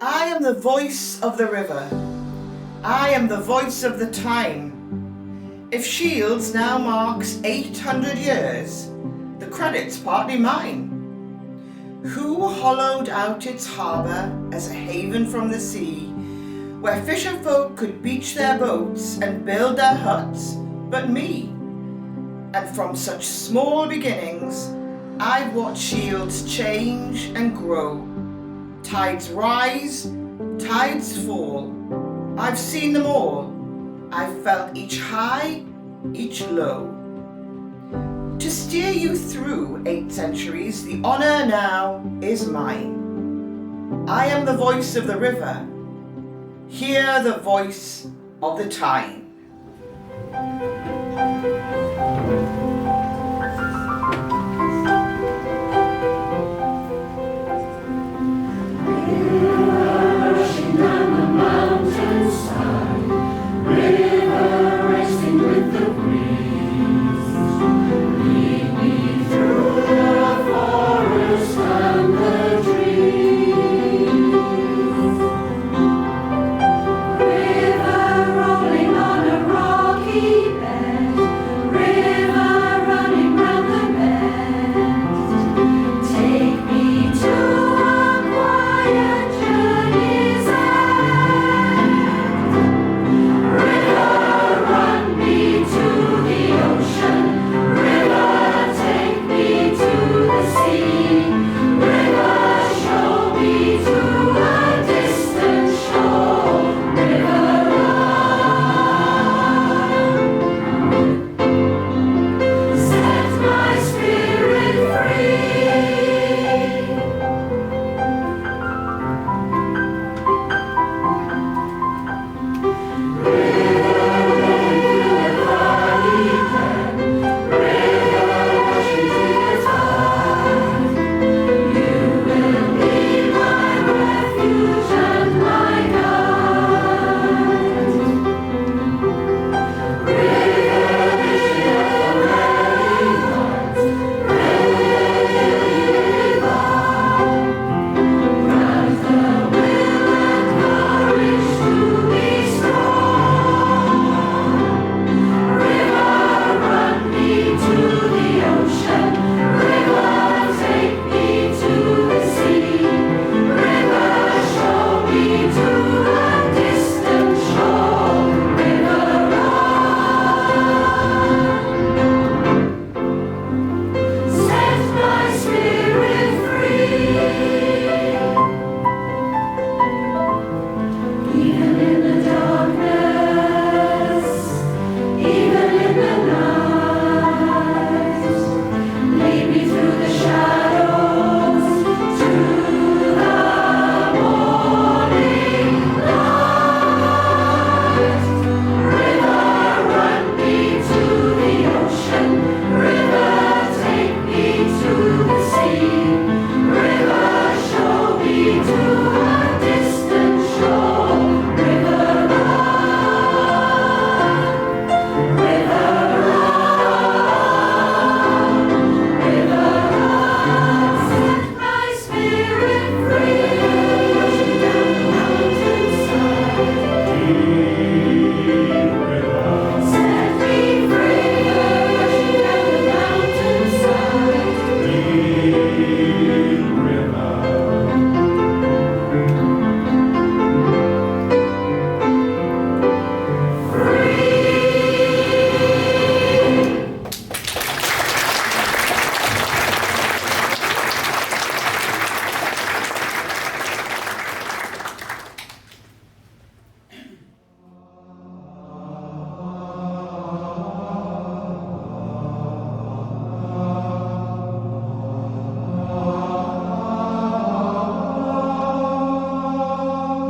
I am the voice of the river. I am the voice of the Tyne. If Shields now marks 800 years, the credit's partly mine. Who hollowed out its harbour as a haven from the sea, where fisher folk could beach their boats and build their huts, but me? And from such small beginnings, I've watched Shields change and grow. Tides rise, tides fall. I've seen them all. I've felt each high, each low. To steer you through 8 centuries, the honour now is mine. I am the voice of the river. Hear the voice of the Tyne.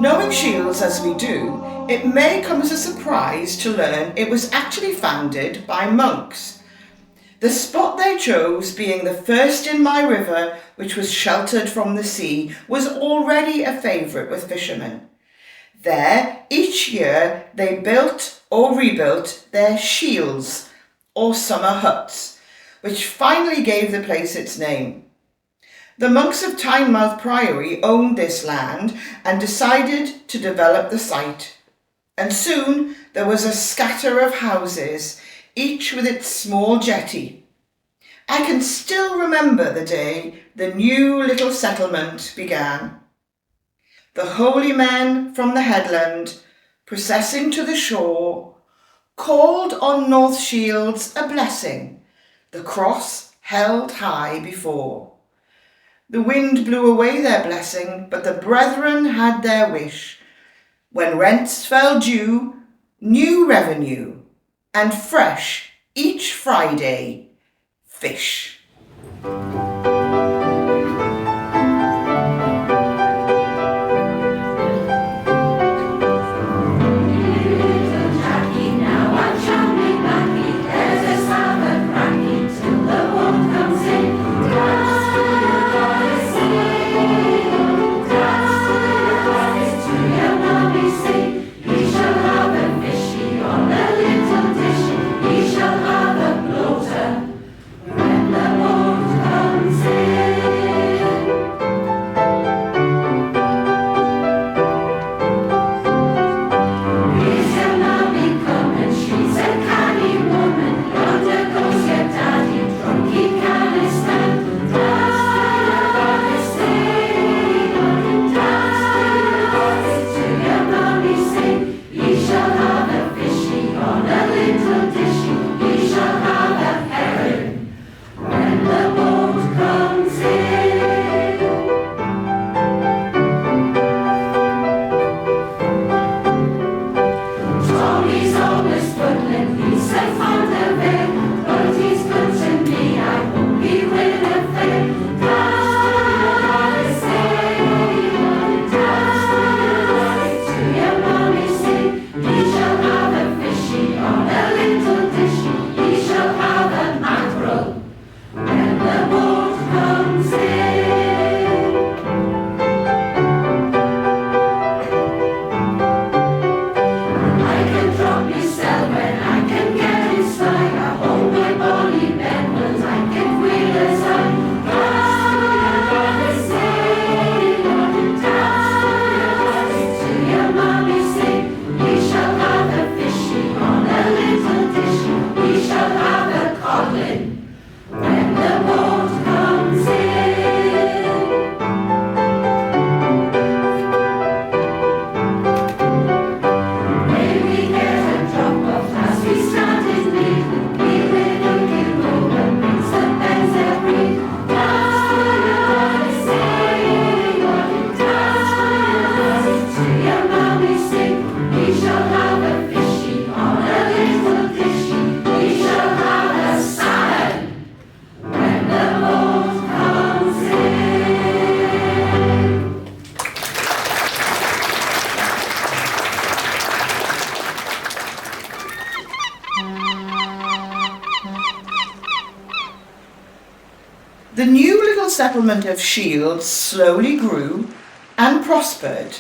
Knowing Shields as we do, it may come as a surprise to learn it was actually founded by monks. The spot they chose, being the first in my river, which was sheltered from the sea, was already a favourite with fishermen. There, each year, they built or rebuilt their shields, or summer huts, which finally gave the place its name. The monks of Tynemouth Priory owned this land and decided to develop the site. And soon there was a scatter of houses, each with its small jetty. I can still remember the day the new little settlement began. The holy men from the headland, processing to the shore, called on North Shields a blessing, the cross held high before. The wind blew away their blessing, but the brethren had their wish. When rents fell due, new revenue, and fresh each Friday fish. The new little settlement of Shields slowly grew and prospered.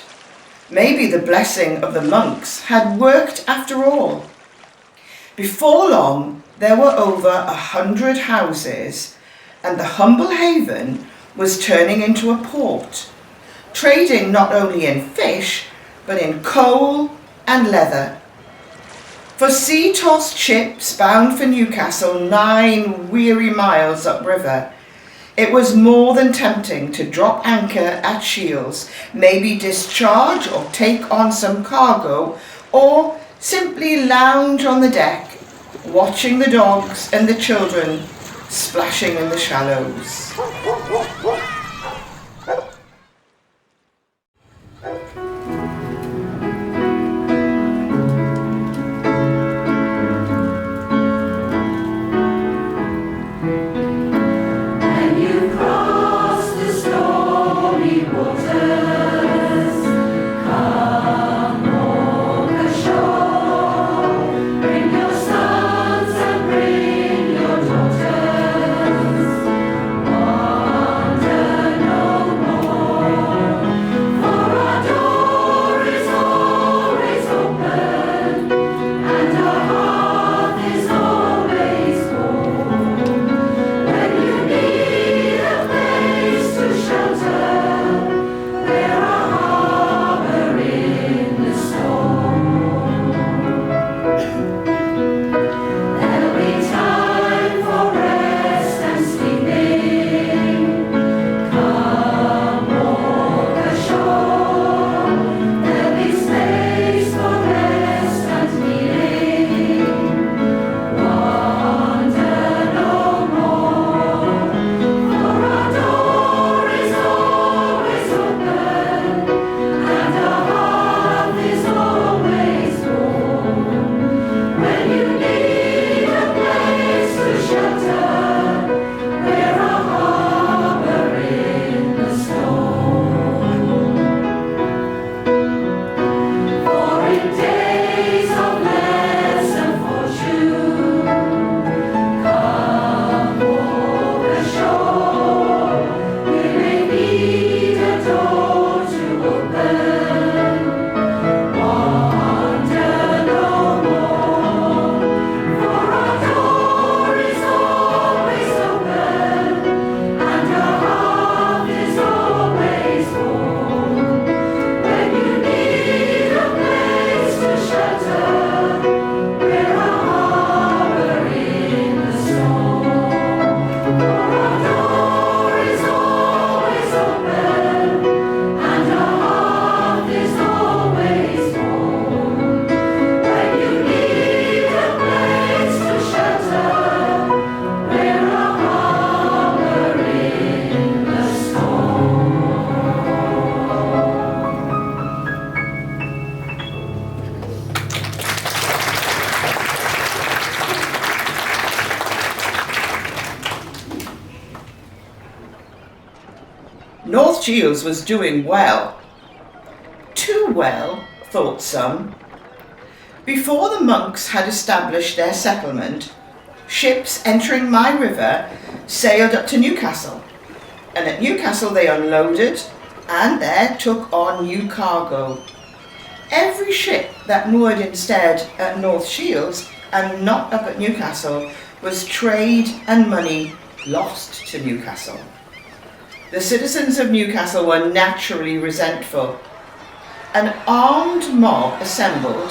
Maybe the blessing of the monks had worked after all. Before long, there were over 100 houses, and the humble haven was turning into a port, trading not only in fish, but in coal and leather. For sea-tossed ships bound for Newcastle 9 weary miles upriver, it was more than tempting to drop anchor at Shields, maybe discharge or take on some cargo, or simply lounge on the deck, watching the dogs and the children splashing in the shallows. Bring your sons and bring your daughters. North Shields was doing well. Too well, thought some. Before the monks had established their settlement, ships entering my river sailed up to Newcastle, and at Newcastle they unloaded and there took on new cargo. Every ship that moored instead at North Shields and not up at Newcastle was trade and money lost to Newcastle. The citizens of Newcastle were naturally resentful. An armed mob assembled,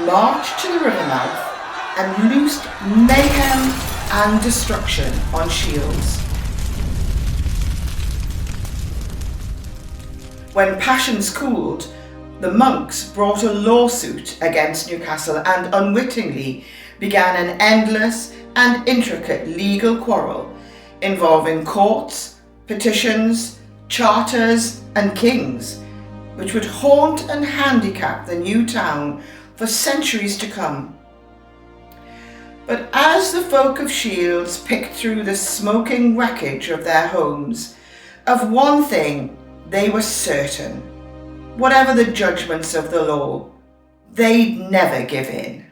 marched to the river mouth and loosed mayhem and destruction on Shields. When passions cooled, the monks brought a lawsuit against Newcastle and unwittingly began an endless and intricate legal quarrel involving courts, petitions, charters and kings, which would haunt and handicap the new town for centuries to come. But as the folk of Shields picked through the smoking wreckage of their homes, of one thing they were certain: whatever the judgments of the law, they'd never give in.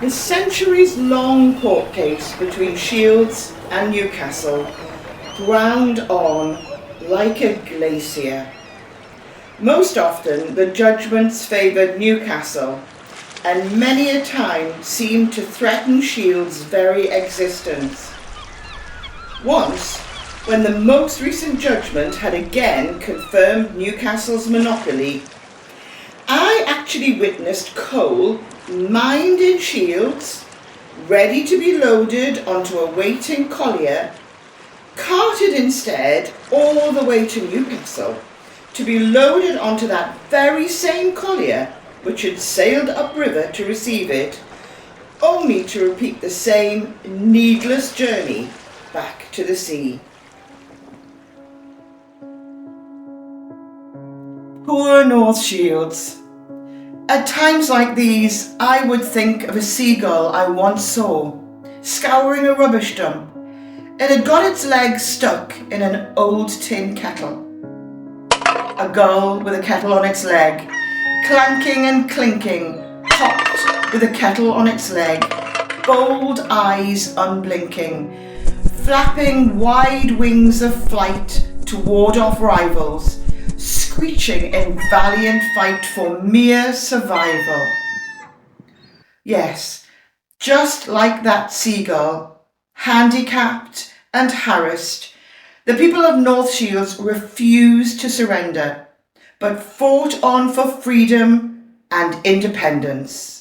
The centuries-long court case between Shields and Newcastle ground on like a glacier, Most often the judgments favoured Newcastle, and many a time seemed to threaten Shield's very existence. Once, when the most recent judgment had again confirmed Newcastle's monopoly, I actually witnessed coal mined in Shields, ready to be loaded onto a waiting collier, carted instead all the way to Newcastle to be loaded onto that very same collier which had sailed upriver to receive it, only to repeat the same needless journey back to the sea. Poor North Shields. At times like these, I would think of a seagull I once saw, scouring a rubbish dump. It had got its legs stuck in an old tin kettle. A gull with a kettle on its leg, clanking and clinking, hopped with a kettle on its leg, bold eyes unblinking, flapping wide wings of flight to ward off rivals, screeching in valiant fight for mere survival. Yes, just like that seagull, handicapped and harassed, the people of North Shields refused to surrender, but fought on for freedom and independence.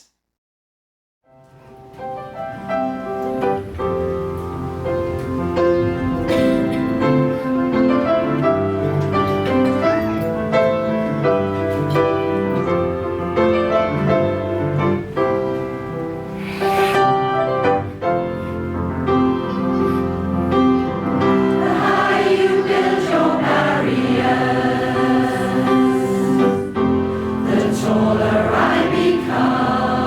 Taller I become.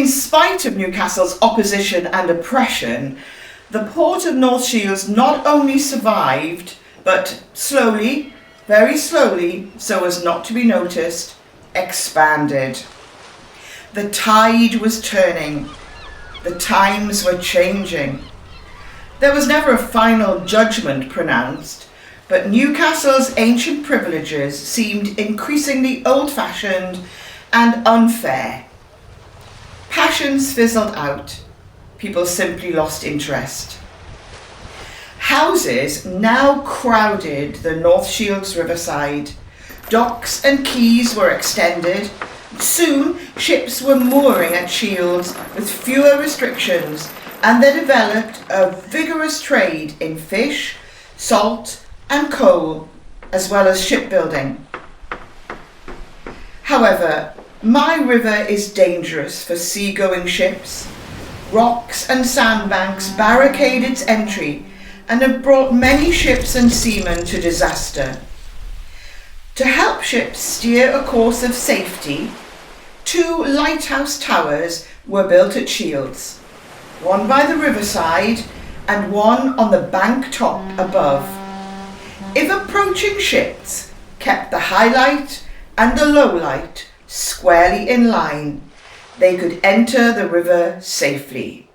spite of Newcastle's opposition and oppression, the port of North Shields not only survived, but slowly, very slowly, so as not to be noticed, expanded. The tide was turning. The times were changing. There was never a final judgment pronounced, but Newcastle's ancient privileges seemed increasingly old-fashioned and unfair. Passions fizzled out. People simply lost interest. Houses now crowded the North Shields riverside. Docks and quays were extended. Soon, ships were mooring at Shields with fewer restrictions, and there developed a vigorous trade in fish, salt, and coal, as well as shipbuilding. However, my river is dangerous for seagoing ships. Rocks and sandbanks barricade its entry and have brought many ships and seamen to disaster. To help ships steer a course of safety, 2 lighthouse towers were built at Shields, one by the riverside and one on the bank top above. If approaching ships kept the high light and the low light squarely in line, they could enter the river safely.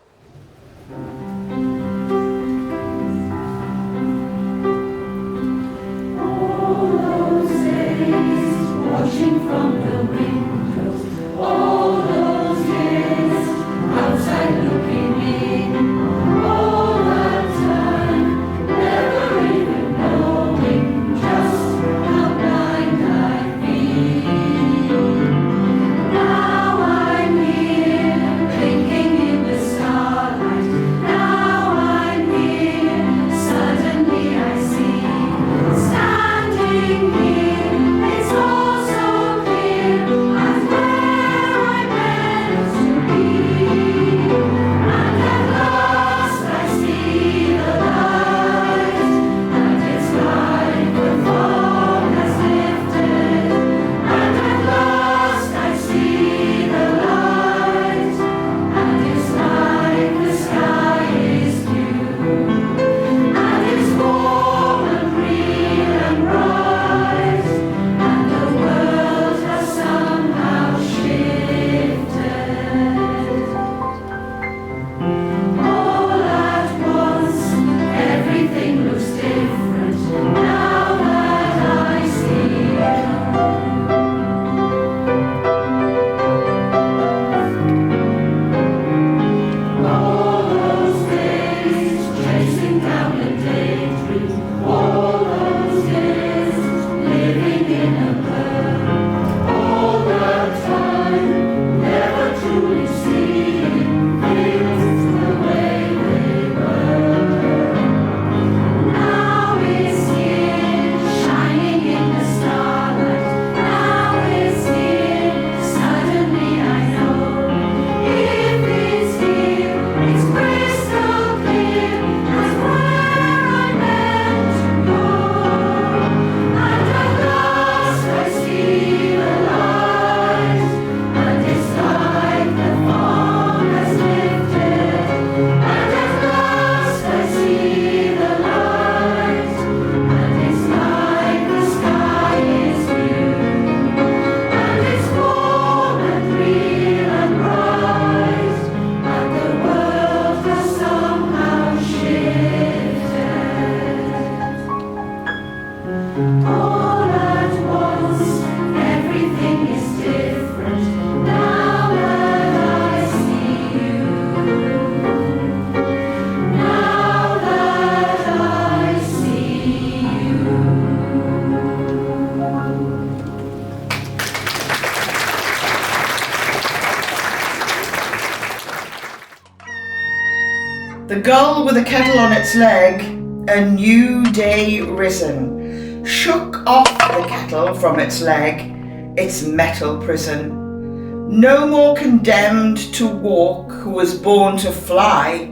The gull with a kettle on its leg, a new day risen, shook off the kettle from its leg, its metal prison. No more condemned to walk who was born to fly,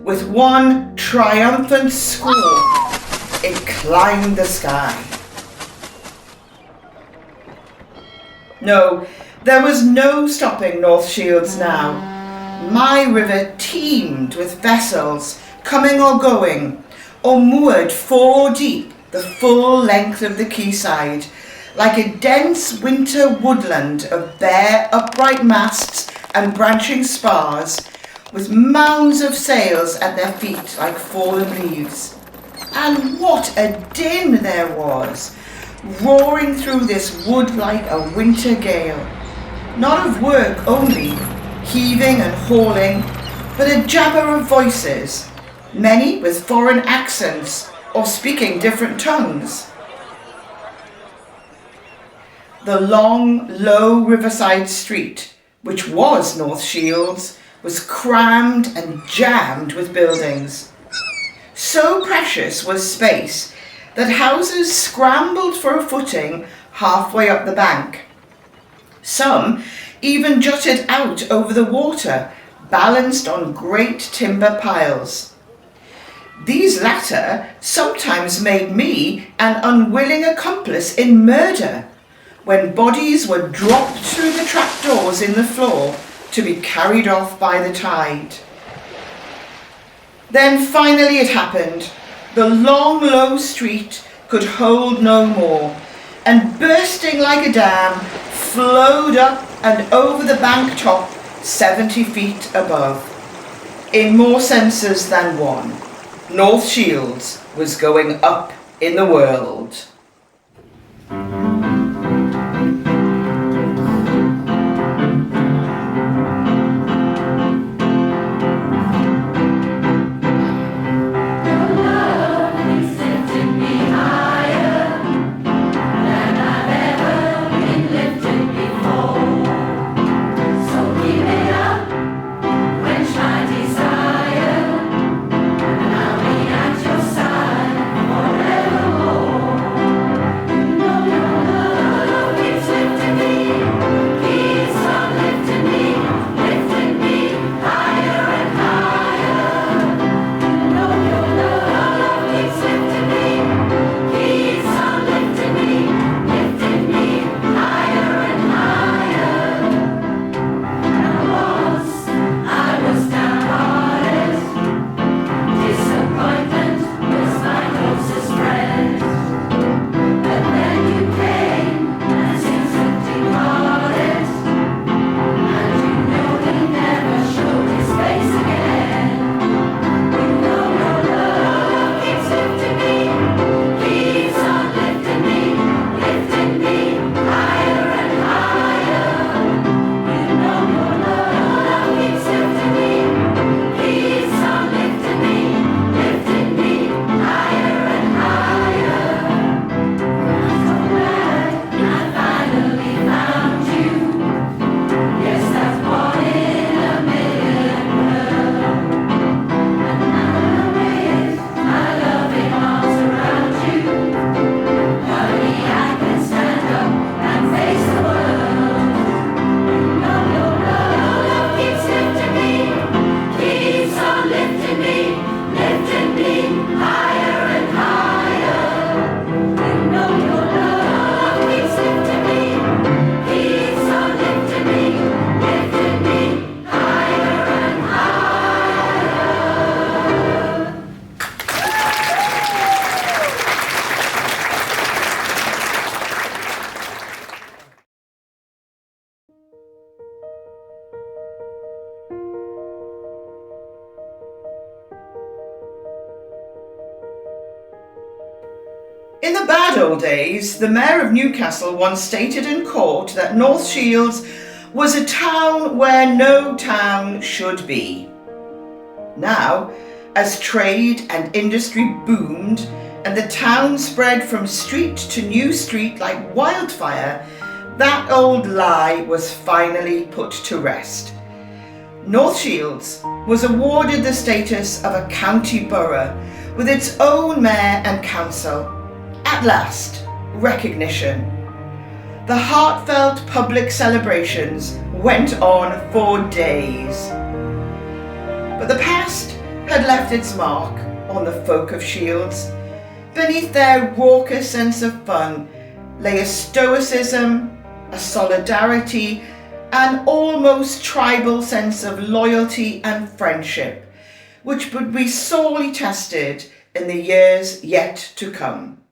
with one triumphant squawk, it climbed the sky. No, there was no stopping North Shields now. My river teemed with vessels coming or going, or moored 4 deep the full length of the quayside, like a dense winter woodland of bare upright masts and branching spars, with mounds of sails at their feet like fallen leaves. And what a din there was, roaring through this wood like a winter gale, not of work only, heaving and hauling, but a jabber of voices, many with foreign accents or speaking different tongues. The long, low riverside street, which was North Shields, was crammed and jammed with buildings. So precious was space that houses scrambled for a footing halfway up the bank. Some even jutted out over the water, balanced on great timber piles. These latter sometimes made me an unwilling accomplice in murder, when bodies were dropped through the trapdoors in the floor to be carried off by the tide. Then finally it happened. The long, low street could hold no more, and bursting like a dam, flowed up and over the bank top 70 feet above. In more senses than one, North Shields was going up in the world. In the bad old days, the Mayor of Newcastle once stated in court that North Shields was a town where no town should be. Now, as trade and industry boomed and the town spread from street to new street like wildfire, that old lie was finally put to rest. North Shields was awarded the status of a county borough with its own mayor and council. At last, recognition. The heartfelt public celebrations went on for days. But the past had left its mark on the folk of Shields. Beneath their raucous sense of fun lay a stoicism, a solidarity, an almost tribal sense of loyalty and friendship, which would be sorely tested in the years yet to come.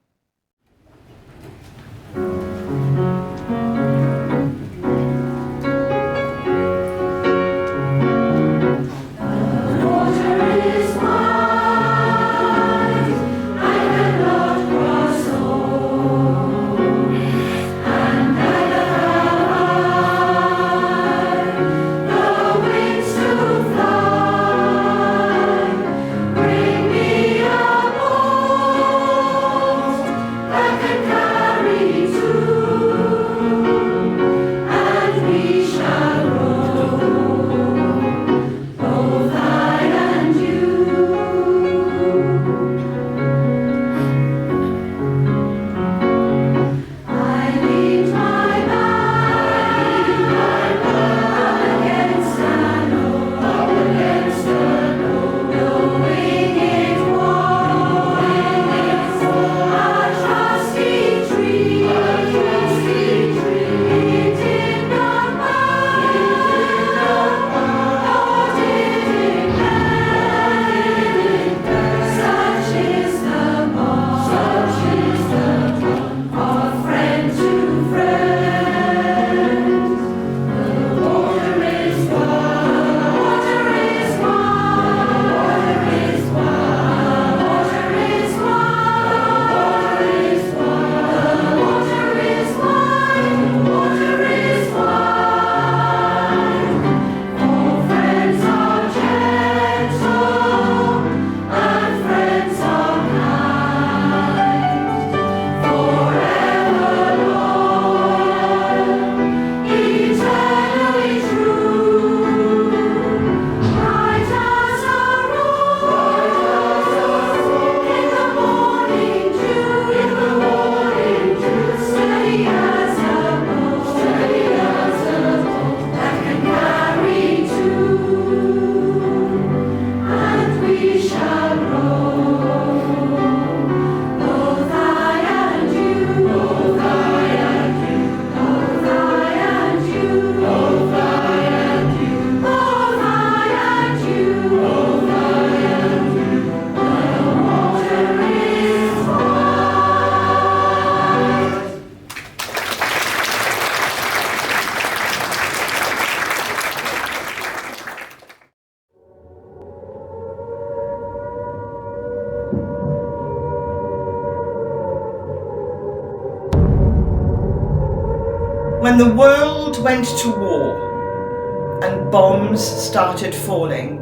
When the world went to war and bombs started falling,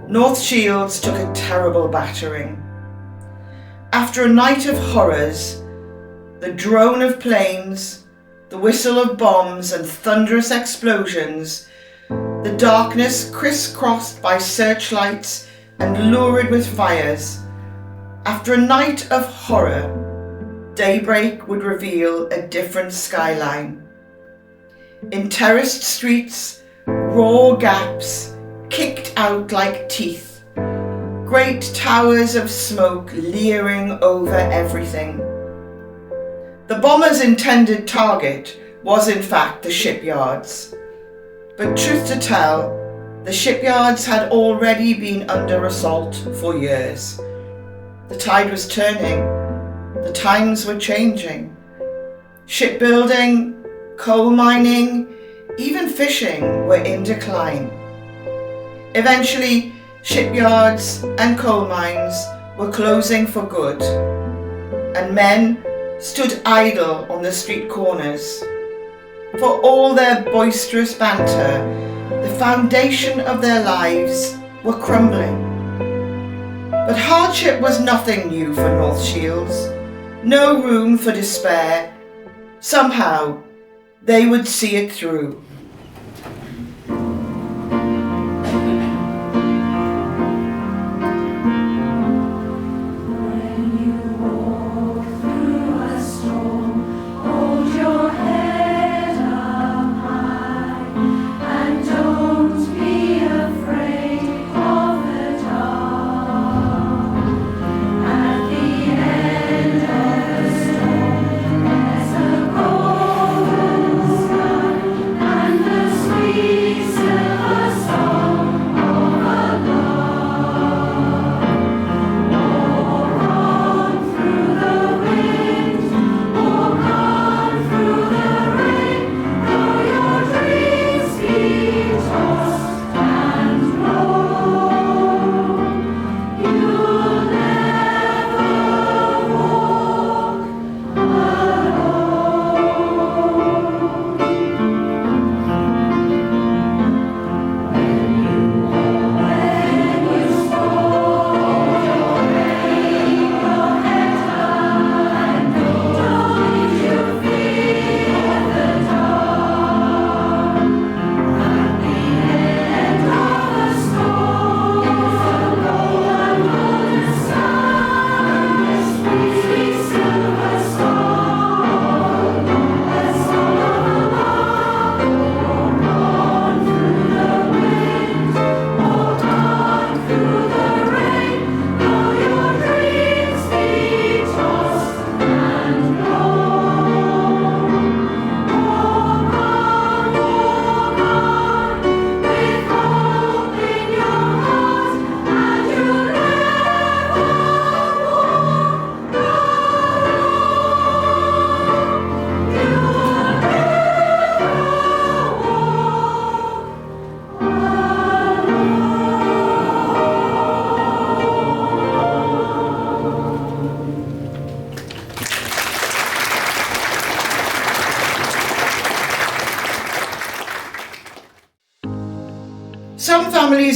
North Shields took a terrible battering. After a night of horrors, the drone of planes, the whistle of bombs and thunderous explosions, the darkness crisscrossed by searchlights and lurid with fires, after a night of horror, daybreak would reveal a different skyline. In terraced streets, raw gaps kicked out like teeth, great towers of smoke leering over everything. The bombers' intended target was in fact the shipyards. But truth to tell, the shipyards had already been under assault for years. The tide was turning. The times were changing. Shipbuilding, coal mining, even fishing were in decline. Eventually, shipyards and coal mines were closing for good, and men stood idle on the street corners. For all their boisterous banter, the foundation of their lives were crumbling. But hardship was nothing new for North Shields. No room for despair. Somehow, they would see it through.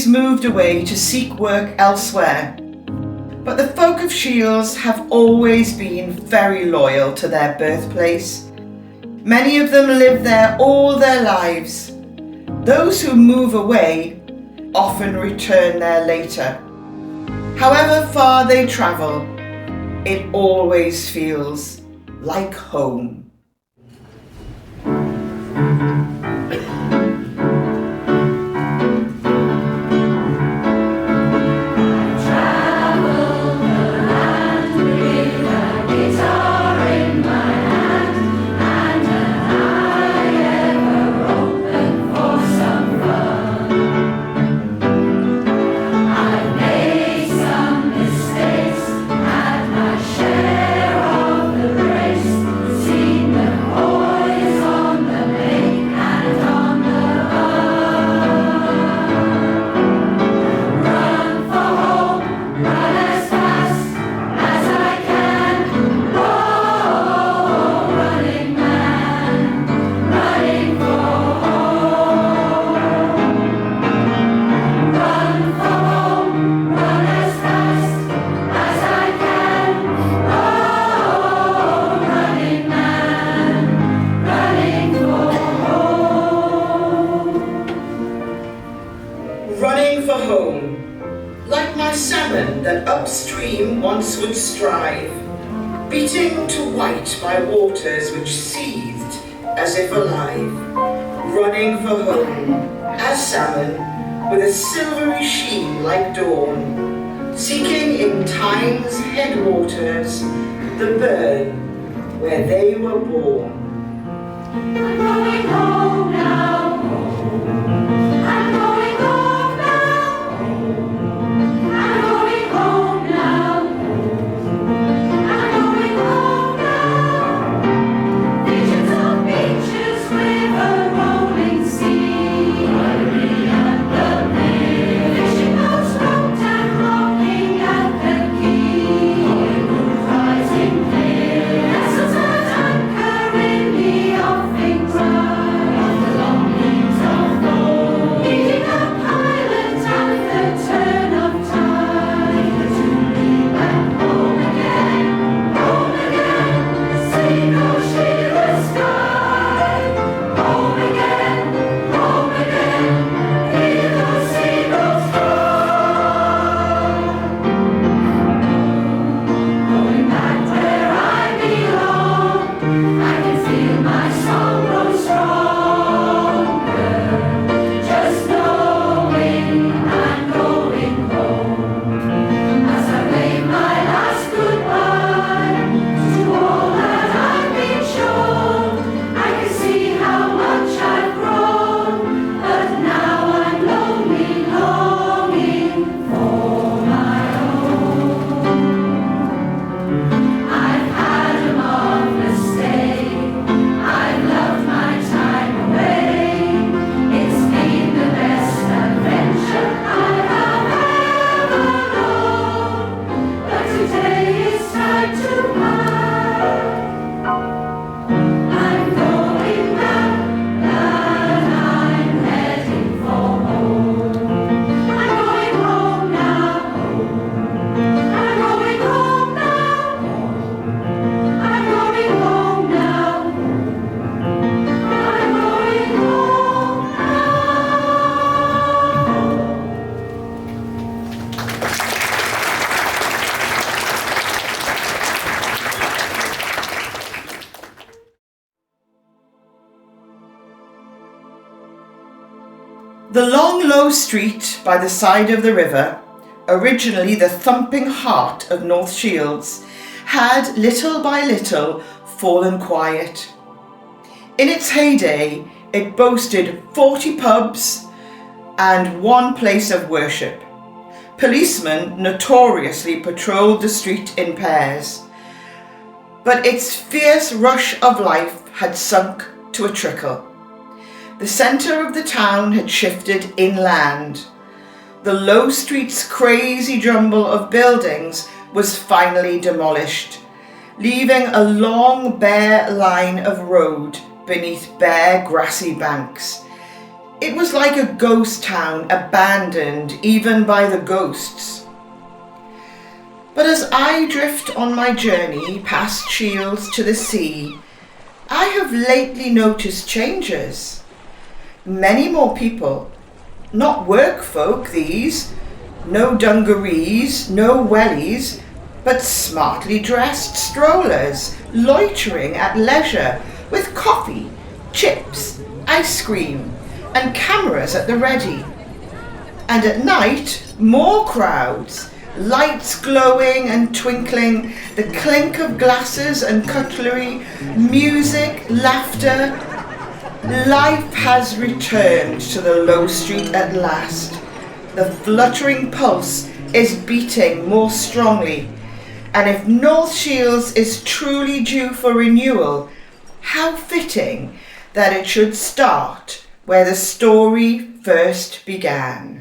families moved away to seek work elsewhere. But the folk of Shields have always been very loyal to their birthplace. Many of them live there all their lives. Those who move away often return there later. However far they travel, it always feels like home. Running for home, like my salmon that upstream once would strive, beating to white by waters which seethed as if alive. Running for home, as salmon, with a silvery sheen like dawn, seeking in Tyne's headwaters the burn where they were born. I'm going home now, home. I'm going home now, home. I'm going home now, home. I'm going home now. Visions of beaches with a rolling sea. Ivory and the bay. Fishing boats rocked and rocking at the quay. Hollywood rising clear. Vessels at anchor in the offing tide of the longings of gold. Meeting up islands at the turn of tide. To be back home again, single sheetless sky. Home again, hear those seagulls fly. Going back where I belong, I can feel my soul grow stronger. Just knowing I'm going home. As I wave my last goodbye to all that I've been shown, I can see how much I've grown. But now I'm lonely, longing for my own. I've had a marvelous day. I've loved my time away. It's been the best adventure I have ever known. But today is time to part. I'm going back, and I'm heading for home. I'm going home now, home. I'm going home now, home. I'm going home now, home. I'm going home The long low street by the side of the river, originally the thumping heart of North Shields, had little by little fallen quiet. In its heyday, it boasted 40 pubs and one place of worship. Policemen notoriously patrolled the street in pairs, but its fierce rush of life had sunk to a trickle. The centre of the town had shifted inland. The low street's crazy jumble of buildings was finally demolished, leaving a long bare line of road beneath bare grassy banks. It was like a ghost town, abandoned even by the ghosts. But as I drift on my journey past Shields to the sea, I have lately noticed changes. Many more people, not work folk these, no dungarees, no wellies, but smartly dressed strollers loitering at leisure with coffee, chips, ice cream, and cameras at the ready. And at night, more crowds, lights glowing and twinkling, the clink of glasses and cutlery, music, laughter. Life has returned to the low street at last. The fluttering pulse is beating more strongly, and if North Shields is truly due for renewal, how fitting that it should start where the story first began.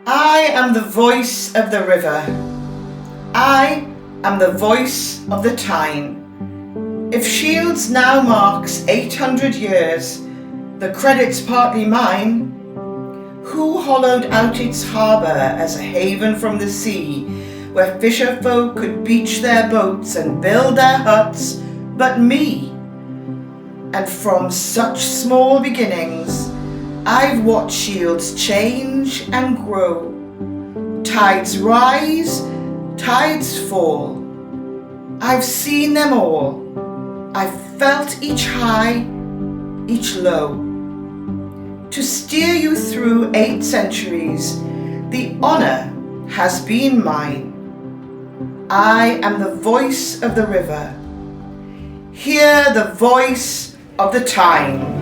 I am the voice of the river. I am the voice of the Tyne. If Shields now marks 800 years, the credit's partly mine. Who hollowed out its harbour as a haven from the sea, where fisher folk could beach their boats and build their huts, but me? And from such small beginnings, I've watched Shields change and grow. Tides rise, tides fall. I've seen them all. I've felt each high, each low. To steer you through 8 centuries, the honour has been mine. I am the voice of the river. Hear the voice of the Tyne.